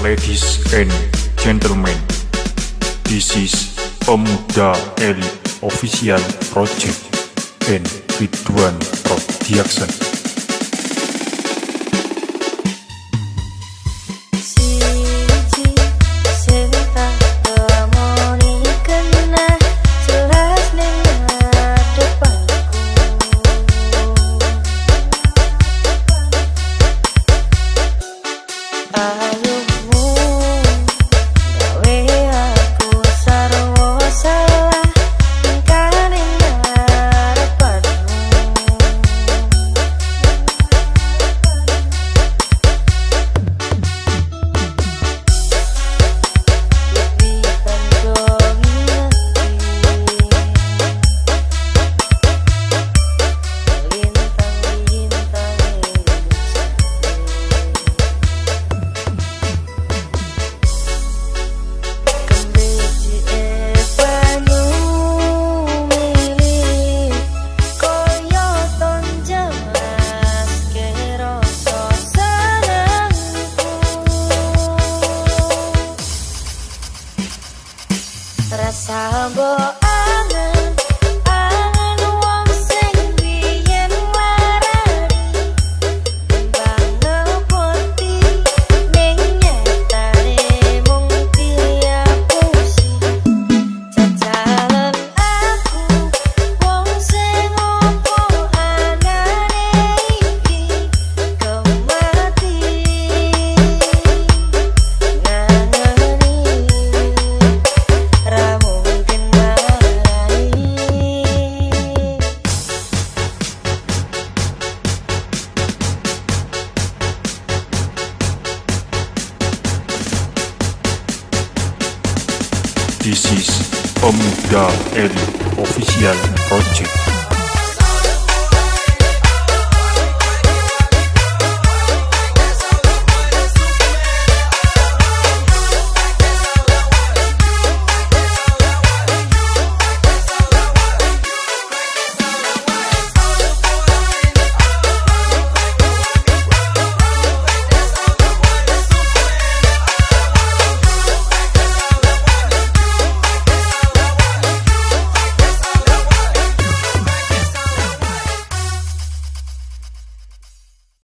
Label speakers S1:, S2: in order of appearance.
S1: Ladies and gentlemen, this is Pemuda Elite Official Project and Ridwan Production.
S2: Rasa mbok angen wong sing biyen warani timbang ngepoti ning nyatane mung diapusi jajalen aku wong sing opo anane iki kemati
S1: This is Pemuda Elite Official Project.